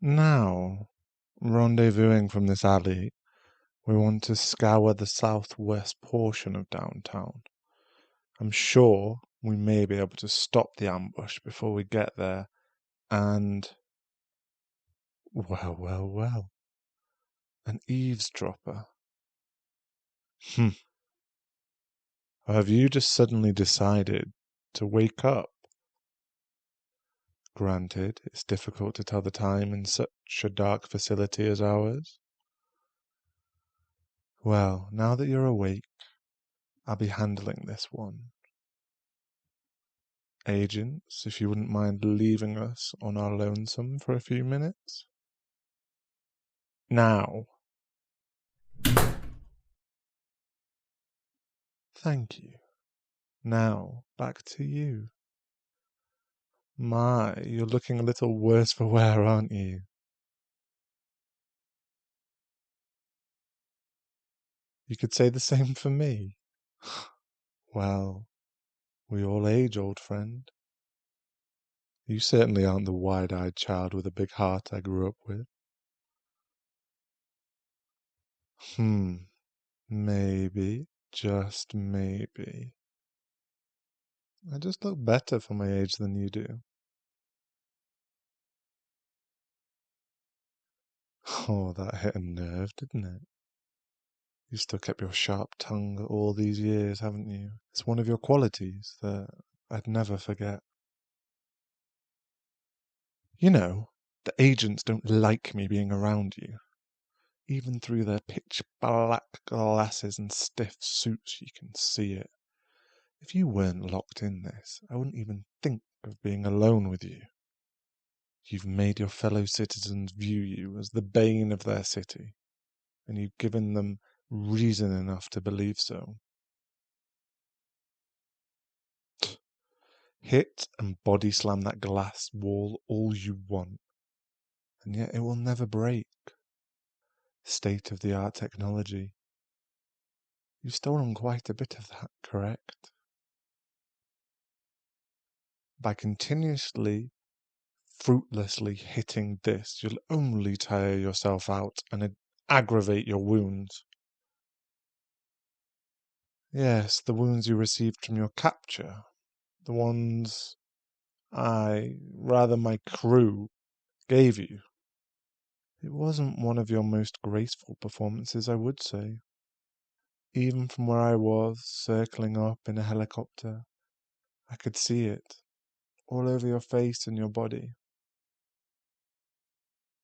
Now, rendezvousing from this alley, we want to scour the southwest portion of downtown. I'm sure we may be able to stop the ambush before we get there, and... well, an eavesdropper. Have you just suddenly decided to wake up? Granted, it's difficult to tell the time in such a dark facility as ours. Well, now that you're awake, I'll be handling this one. Agents, if you wouldn't mind leaving us on our lonesome for a few minutes. Now. Thank you. Now, back to you. My, you're looking a little worse for wear, aren't you? You could say the same for me. Well, we all age, old friend. You certainly aren't the wide-eyed child with a big heart I grew up with. Maybe, just maybe. I just look better for my age than you do. Oh, that hit a nerve, didn't it? You've still kept your sharp tongue all these years, haven't you? It's one of your qualities that I'd never forget. You know, the agents don't like me being around you. Even through their pitch-black glasses and stiff suits, you can see it. If you weren't locked in this, I wouldn't even think of being alone with you. You've made your fellow citizens view you as the bane of their city, and you've given them reason enough to believe so. Hit and body slam that glass wall all you want, and yet it will never break. State-of-the-art technology. You've stolen quite a bit of that, correct? By continuously, fruitlessly hitting this, you'll only tire yourself out and aggravate your wounds. Yes, the wounds you received from your capture. The ones my crew, gave you. It wasn't one of your most graceful performances, I would say. Even from where I was, circling up in a helicopter, I could see it, all over your face and your body.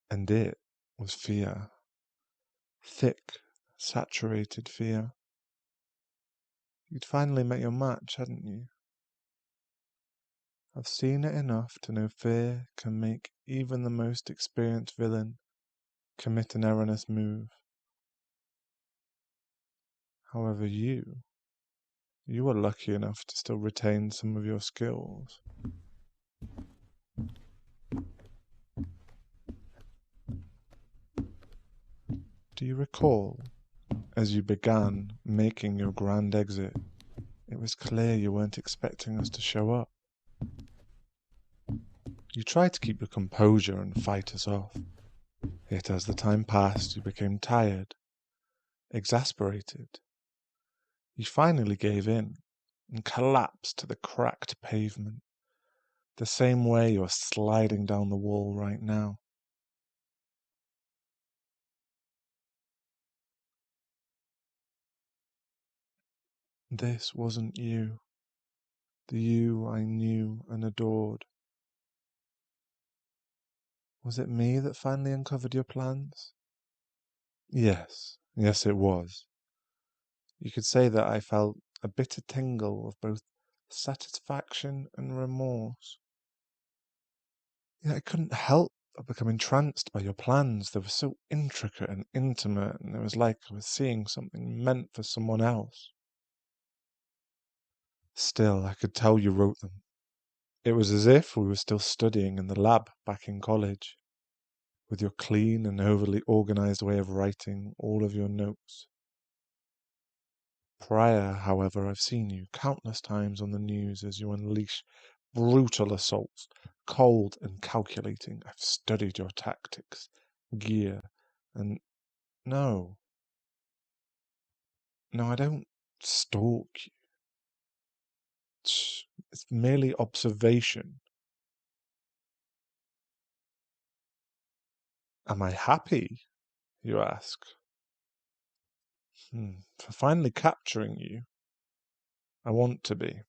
And it was fear. Thick, saturated fear. You'd finally met your match, hadn't you? I've seen it enough to know fear can make even the most experienced villain commit an erroneous move. However, you were lucky enough to still retain some of your skills. Do you recall, as you began making your grand exit, it was clear you weren't expecting us to show up? You tried to keep your composure and fight us off, yet as the time passed you became tired, exasperated. You finally gave in and collapsed to the cracked pavement, the same way you're sliding down the wall right now. This wasn't you, the you I knew and adored. Was it me that finally uncovered your plans? Yes, it was. You could say that I felt a bitter tingle of both satisfaction and remorse. Yet I couldn't help but become entranced by your plans. They were so intricate and intimate, and it was like I was seeing something meant for someone else. Still, I could tell you wrote them. It was as if we were still studying in the lab back in college, with your clean and overly organized way of writing all of your notes. Prior, however, I've seen you countless times on the news as you unleash brutal assaults, cold and calculating. I've studied your tactics, gear, and no, I don't stalk you. It's merely observation. Am I happy, you ask? For finally capturing you, I want to be.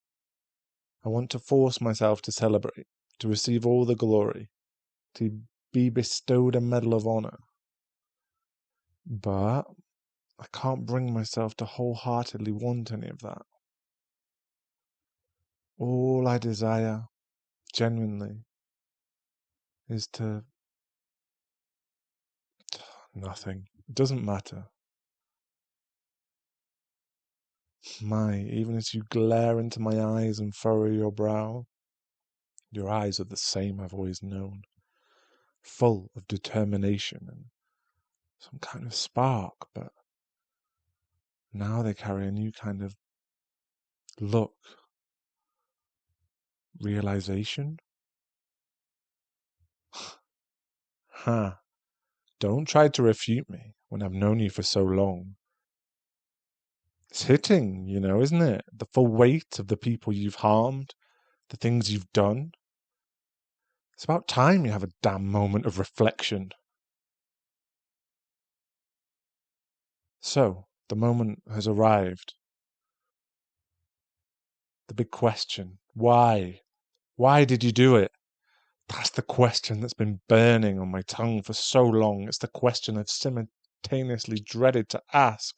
I want to force myself to celebrate, to receive all the glory, to be bestowed a medal of honor. But I can't bring myself to wholeheartedly want any of that. All I desire, genuinely, is to... nothing. It doesn't matter. Even as you glare into my eyes and furrow your brow, your eyes are the same I've always known, full of determination and some kind of spark, but now they carry a new kind of look, realization. Huh. Don't try to refute me when I've known you for so long. It's hitting, isn't it? The full weight of the people you've harmed, the things you've done. It's about time you have a damn moment of reflection. So, the moment has arrived. The big question. Why? Why did you do it? That's the question that's been burning on my tongue for so long. It's the question I've simultaneously dreaded to ask.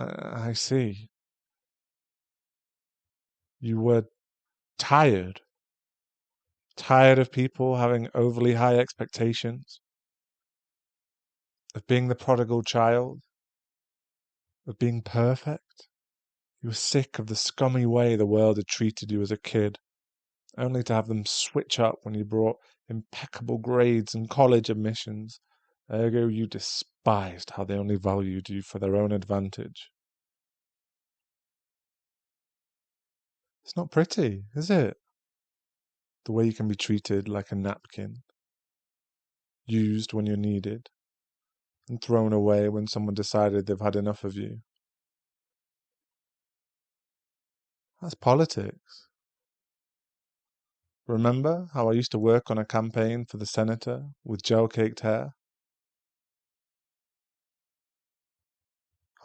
I see. You were tired. Tired of people having overly high expectations. Of being the prodigal child. Of being perfect. You were sick of the scummy way the world had treated you as a kid, only to have them switch up when you brought impeccable grades and college admissions. Ergo, you despised how they only valued you for their own advantage. It's not pretty, is it? The way you can be treated like a napkin, used when you're needed, and thrown away when someone decided they've had enough of you. That's politics. Remember how I used to work on a campaign for the senator with gel-caked hair?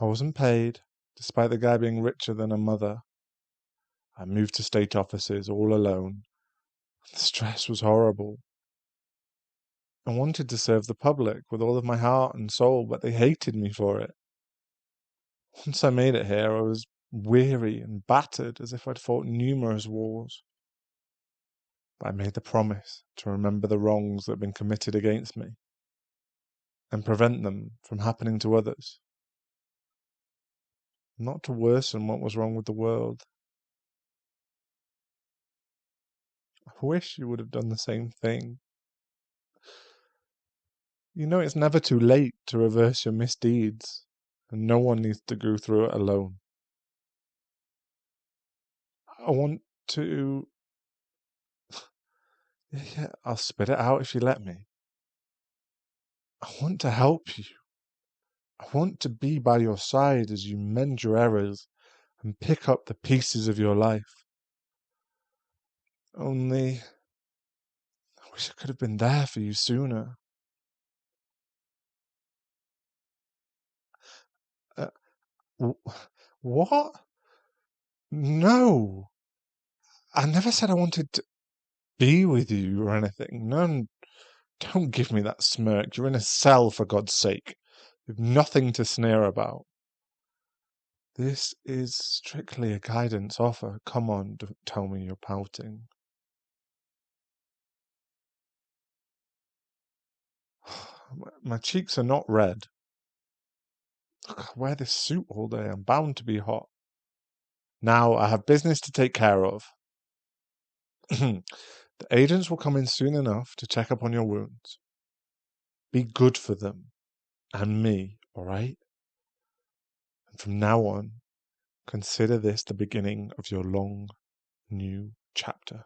I wasn't paid, despite the guy being richer than a mother. I moved to state offices all alone. The stress was horrible. I wanted to serve the public with all of my heart and soul, but they hated me for it. Once I made it here, I was weary and battered as if I'd fought numerous wars. But I made the promise to remember the wrongs that had been committed against me and prevent them from happening to others. Not to worsen what was wrong with the world. I wish you would have done the same thing. It's never too late to reverse your misdeeds, and no one needs to go through it alone. I want to... Yeah, I'll spit it out if you let me. I want to help you. I want to be by your side as you mend your errors and pick up the pieces of your life. Only, I wish I could have been there for you sooner. What? No. I never said I wanted to be with you or anything. No, don't give me that smirk. You're in a cell, for God's sake. You've nothing to sneer about. This is strictly a guidance offer. Come on, don't tell me you're pouting. My cheeks are not red. Look, I wear this suit all day. I'm bound to be hot. Now, I have business to take care of. The agents will come in soon enough to check up on your wounds. Be good for them and me, all right? And from now on, Consider this the beginning of your long, new chapter.